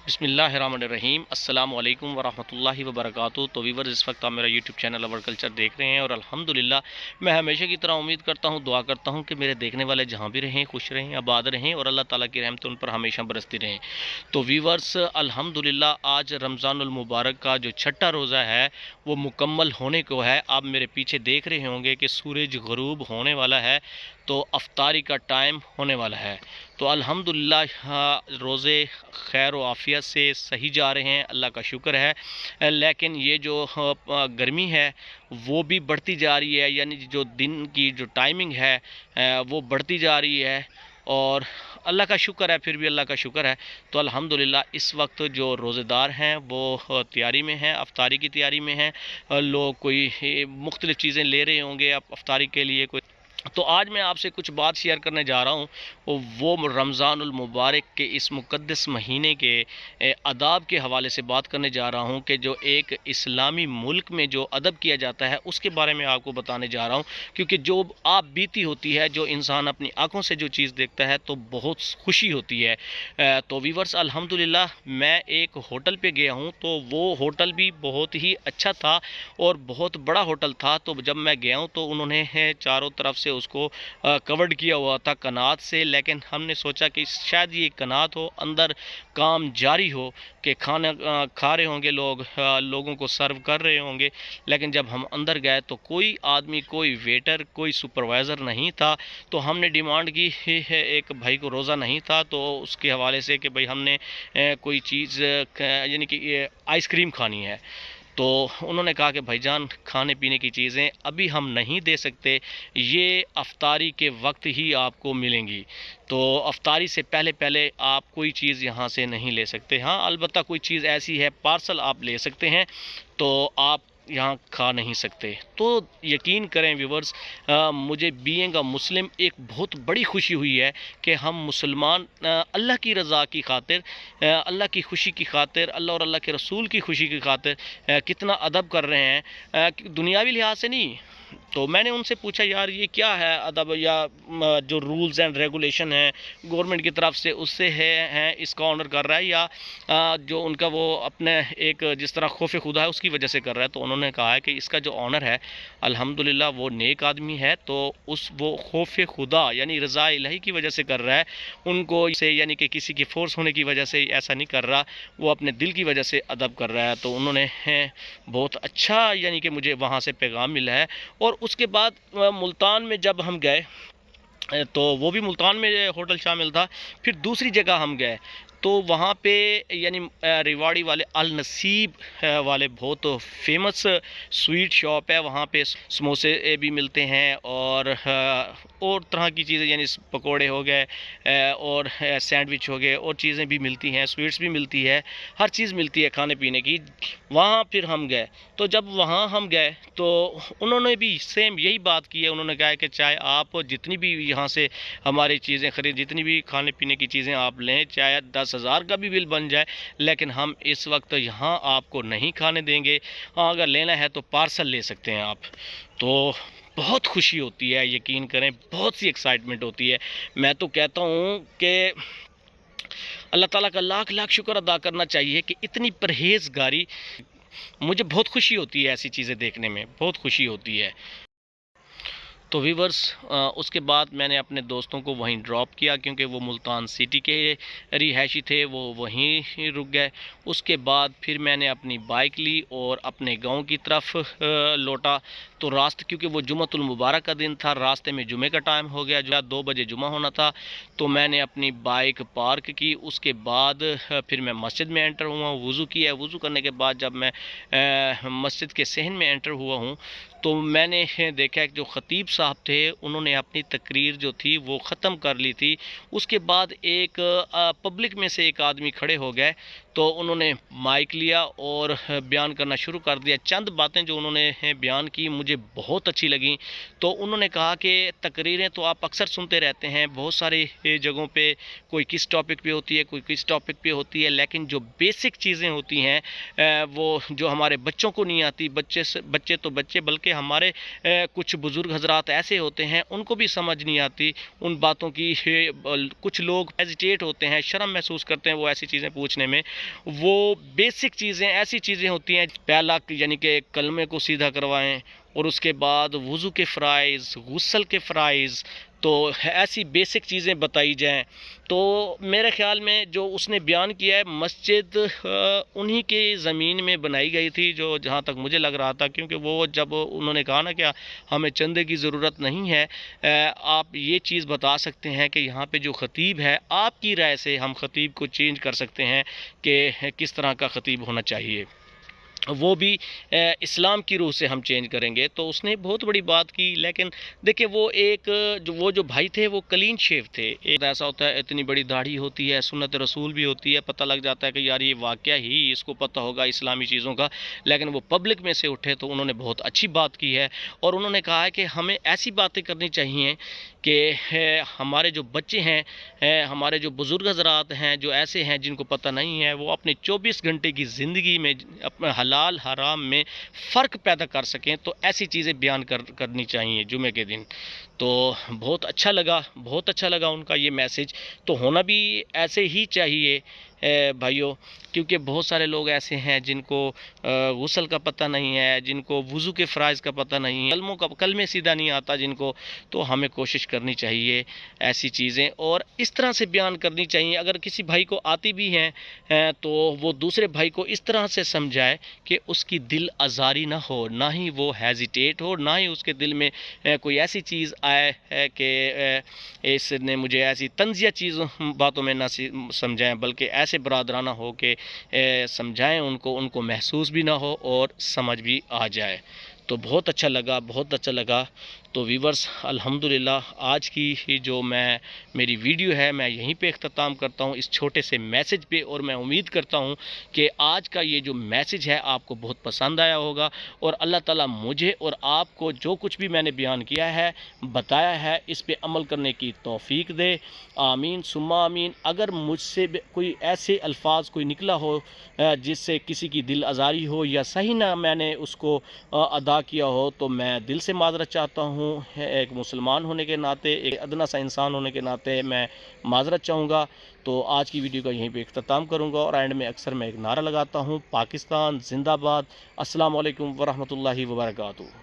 بسم اللہ الرحمن الرحیم۔ السلام علیکم ورحمۃ اللہ وبرکاتہ۔ تو ویورز، اس وقت آپ میرا یوٹیوب چینل اور کلچر دیکھ رہے ہیں، اور الحمدللہ میں ہمیشہ کی طرح امید کرتا ہوں، دعا کرتا ہوں کہ میرے دیکھنے والے جہاں بھی رہیں خوش رہیں، آباد رہیں، اور اللہ تعالیٰ کی رحمت ان پر ہمیشہ برستی رہیں۔ تو ویورز، الحمدللہ آج رمضان المبارک کا جو چھٹا روزہ ہے وہ مکمل ہونے کو ہے۔ آپ میرے پیچھے دیکھ رہے ہوں گے کہ سورج غروب ہونے والا ہے، تو افطاری کا ٹائم ہونے والا ہے۔ تو الحمدللہ روزے خیر و عافیت سے صحیح جا رہے ہیں، اللہ کا شکر ہے۔ لیکن یہ جو گرمی ہے وہ بھی بڑھتی جا رہی ہے، یعنی جو دن کی جو ٹائمنگ ہے وہ بڑھتی جا رہی ہے، اور اللہ کا شکر ہے، پھر بھی اللہ کا شکر ہے۔ تو الحمدللہ اس وقت جو روزے دار ہیں وہ تیاری میں ہیں، افطاری کی تیاری میں ہیں۔ لوگ کوئی مختلف چیزیں لے رہے ہوں گے افطاری کے لیے۔ تو آج میں آپ سے کچھ بات شیئر کرنے جا رہا ہوں، وہ رمضان المبارک کے اس مقدس مہینے کے آداب کے حوالے سے بات کرنے جا رہا ہوں، کہ جو ایک اسلامی ملک میں جو ادب کیا جاتا ہے اس کے بارے میں آپ کو بتانے جا رہا ہوں، کیونکہ جو آپ بیتی ہوتی ہے، جو انسان اپنی آنکھوں سے جو چیز دیکھتا ہے تو بہت خوشی ہوتی ہے۔ تو ویورز، الحمدللہ میں ایک ہوٹل پہ گیا ہوں، تو وہ ہوٹل بھی بہت ہی اچھا تھا اور بہت بڑا ہوٹل تھا۔ تو جب میں گیا ہوں تو انہوں نے چاروں طرف سے اس کو کورڈ کیا ہوا تھا کنات سے، لیکن ہم نے سوچا کہ شاید یہ کنات ہو، اندر کام جاری ہو، کہ کھانا کھا رہے ہوں گے لوگ، لوگوں کو سرو کر رہے ہوں گے۔ لیکن جب ہم اندر گئے تو کوئی آدمی، کوئی ویٹر، کوئی سپروائزر نہیں تھا۔ تو ہم نے ڈیمانڈ کی، ایک بھائی کو روزہ نہیں تھا تو اس کے حوالے سے کہ بھائی ہم نے کوئی چیز یعنی کہ آئس کریم کھانی ہے۔ تو انہوں نے کہا کہ بھائی جان، کھانے پینے کی چیزیں ابھی ہم نہیں دے سکتے، یہ افطاری کے وقت ہی آپ کو ملیں گی۔ تو افطاری سے پہلے آپ کوئی چیز یہاں سے نہیں لے سکتے۔ ہاں، البتہ کوئی چیز ایسی ہے پارسل آپ لے سکتے ہیں، تو آپ یہاں کھا نہیں سکتے۔ تو یقین کریں ویورز، مجھے بینگ اے مسلم ایک بہت بڑی خوشی ہوئی ہے کہ ہم مسلمان اللہ کی رضا کی خاطر، اللہ کی خوشی کی خاطر، اللہ اور اللہ کے رسول کی خوشی کی خاطر کتنا ادب کر رہے ہیں، دنیاوی لحاظ سے نہیں۔ تو میں نے ان سے پوچھا، یار یہ کیا ہے ادب، یا جو رولز اینڈ ریگولیشن ہیں گورنمنٹ کی طرف سے اس سے ہیں، اس کا آنر کر رہا ہے، یا جو ان کا وہ اپنے ایک جس طرح خوف خدا ہے اس کی وجہ سے کر رہا ہے؟ تو انہوں نے کہا ہے کہ اس کا جو آنر ہے الحمدللہ وہ نیک آدمی ہے، تو وہ خوف خدا یعنی رضا الہی کی وجہ سے کر رہا ہے، ان کو سے یعنی کہ کسی کی فورس ہونے کی وجہ سے ایسا نہیں کر رہا، وہ اپنے دل کی وجہ سے ادب کر رہا ہے۔ تو انہوں نے بہت اچھا یعنی کہ مجھے وہاں سے پیغام ملا ہے۔ اور اس کے بعد ملتان میں جب ہم گئے، تو وہ بھی ملتان میں ہوٹل شامل تھا، پھر دوسری جگہ ہم گئے تو وہاں پہ یعنی ریواڑی والے النصیب والے بہت فیمس سویٹ شاپ ہے، وہاں پہ سموسے بھی ملتے ہیں، اور طرح کی چیزیں، یعنی پکوڑے ہو گئے، اور سینڈوچ ہو گئے، اور چیزیں بھی ملتی ہیں، سویٹس بھی ملتی ہے، ہر چیز ملتی ہے کھانے پینے کی۔ وہاں پھر ہم گئے، تو جب وہاں ہم گئے تو انہوں نے بھی سیم یہی بات کی ہے۔ انہوں نے کہا کہ چاہے آپ جتنی بھی یہاں سے ہماری چیزیں خرید، جتنی بھی کھانے پینے کی چیزیں آپ لیں، چاہے 10,000 کا بھی بل بن جائے، لیکن ہم اس وقت یہاں آپ کو نہیں کھانے دیں گے۔ ہاں، اگر لینا ہے تو پارسل لے سکتے ہیں آپ۔ تو بہت خوشی ہوتی ہے، یقین کریں بہت سی ایکسائٹمنٹ ہوتی ہے۔ میں تو کہتا ہوں کہ اللہ تعالیٰ کا لاکھ لاکھ شکر ادا کرنا چاہیے کہ اتنی پرہیزگاری، مجھے بہت خوشی ہوتی ہے ایسی چیزیں دیکھنے میں، بہت خوشی ہوتی ہے۔ تو ویورز، اس کے بعد میں نے اپنے دوستوں کو وہیں ڈراپ کیا، کیونکہ وہ ملتان سٹی کے رہائشی تھے، وہ وہیں رک گئے۔ اس کے بعد پھر میں نے اپنی بائک لی اور اپنے گاؤں کی طرف لوٹا۔ تو کیونکہ وہ جمعۃ المبارک کا دن تھا، راستے میں جمعے کا ٹائم ہو گیا، جو 2 بجے جمعہ ہونا تھا، تو میں نے اپنی بائک پارک کی۔ اس کے بعد پھر میں مسجد میں انٹر ہوا، وضو کیا۔ وضو کرنے کے بعد جب میں مسجد کے صحن میں انٹر ہوا ہوں تو میں نے دیکھا کہ جو خطیب صاحب تھے انہوں نے اپنی تقریر جو تھی وہ ختم کر لی تھی۔ اس کے بعد ایک پبلک میں سے ایک آدمی کھڑے ہو گئے، تو انہوں نے مائک لیا اور بیان کرنا شروع کر دیا۔ چند باتیں جو انہوں نے بیان کی مجھے بہت اچھی لگیں۔ تو انہوں نے کہا کہ تقریریں تو آپ اکثر سنتے رہتے ہیں، بہت ساری جگہوں پہ کوئی کس ٹاپک پہ ہوتی ہے، کوئی کس ٹاپک پہ ہوتی ہے، لیکن جو بیسک چیزیں ہوتی ہیں وہ جو ہمارے بچوں کو نہیں آتی، بچے تو بچے بلکہ ہمارے کچھ بزرگ حضرات ایسے ہوتے ہیں ان کو بھی سمجھ نہیں آتی ان باتوں کی، کچھ لوگ ہیزیٹیٹ ہوتے ہیں، شرم محسوس کرتے ہیں وہ ایسی چیزیں پوچھنے میں۔ وہ بیسک چیزیں ایسی چیزیں ہوتی ہیں، پہلا یعنی کہ کلمے کو سیدھا کروائیں، اور اس کے بعد وضو کے فرائض، غسل کے فرائض، تو ایسی بیسک چیزیں بتائی جائیں۔ تو میرے خیال میں جو اس نے بیان کیا ہے، مسجد انہی کے زمین میں بنائی گئی تھی، جو جہاں تک مجھے لگ رہا تھا، کیونکہ وہ جب انہوں نے کہا نا کہ ہمیں چندے کی ضرورت نہیں ہے، آپ یہ چیز بتا سکتے ہیں کہ یہاں پہ جو خطیب ہے، آپ کی رائے سے ہم خطیب کو چینج کر سکتے ہیں کہ کس طرح کا خطیب ہونا چاہیے، وہ بھی اسلام کی روح سے ہم چینج کریں گے۔ تو اس نے بہت بڑی بات کی، لیکن دیکھیں وہ جو بھائی تھے وہ کلین شیو تھے۔ ایک ایسا ہوتا ہے اتنی بڑی داڑھی ہوتی ہے، سنت رسول بھی ہوتی ہے، پتہ لگ جاتا ہے کہ یار یہ واقعہ ہی اس کو پتہ ہوگا اسلامی چیزوں کا، لیکن وہ پبلک میں سے اٹھے تو انہوں نے بہت اچھی بات کی ہے، اور انہوں نے کہا ہے کہ ہمیں ایسی باتیں کرنی چاہیے کہ ہمارے جو بچے ہیں، ہمارے جو بزرگ حضرات ہیں، جو ایسے ہیں جن کو پتہ نہیں ہے، وہ اپنے 24 گھنٹے کی زندگی میں اپنے حلال حرام میں فرق پیدا کر سکیں، تو ایسی چیزیں بیان کرنی چاہیے جمعے کے دن۔ تو بہت اچھا لگا ان کا یہ میسج، تو ہونا بھی ایسے ہی چاہیے بھائیوں، کیونکہ بہت سارے لوگ ایسے ہیں جن کو غسل کا پتہ نہیں ہے، جن کو وضو کے فرائض کا پتہ نہیں ہے، کلمے سیدھا نہیں آتا جن کو، تو ہمیں کوشش کرنی چاہیے ایسی چیزیں اور اس طرح سے بیان کرنی چاہیے۔ اگر کسی بھائی کو آتی بھی ہیں تو وہ دوسرے بھائی کو اس طرح سے سمجھائے کہ اس کی دل آزاری نہ ہو، نہ ہی وہ ہیزیٹیٹ ہو، نہ ہی اس کے دل میں کوئی ایسی چیز آئے ہے کہ اس نے مجھے ایسی طنزیہ چیز باتوں میں نہ سمجھائیں، بلکہ ایسے برادرانہ ہو کہ سمجھائیں ان کو محسوس بھی نہ ہو اور سمجھ بھی آ جائے۔ تو بہت اچھا لگا۔ تو ویورز الحمدللہ آج کی جو میری ویڈیو ہے میں یہیں پہ اختتام کرتا ہوں اس چھوٹے سے میسج پہ، اور میں امید کرتا ہوں کہ آج کا یہ جو میسج ہے آپ کو بہت پسند آیا ہوگا، اور اللہ تعالیٰ مجھے اور آپ کو جو کچھ بھی میں نے بیان کیا ہے، بتایا ہے، اس پہ عمل کرنے کی توفیق دے۔ آمین ثم آمین۔ اگر مجھ سے کوئی ایسے الفاظ کوئی نکلا ہو جس سے کسی کی دل آزاری ہو یا صحیح نہ میں نے اس کو ادا کیا ہو، تو میں دل سے معذرت چاہتا ہوں۔ ایک مسلمان ہونے کے ناطے، ایک ادنا سا انسان ہونے کے ناطے میں معذرت چاہوں گا۔ تو آج کی ویڈیو کا یہیں پہ اختتام کروں گا، اور اینڈ میں اکثر میں ایک نعرہ لگاتا ہوں، پاکستان زندہ باد۔ السلام علیکم ورحمۃ اللہ وبرکاتہ۔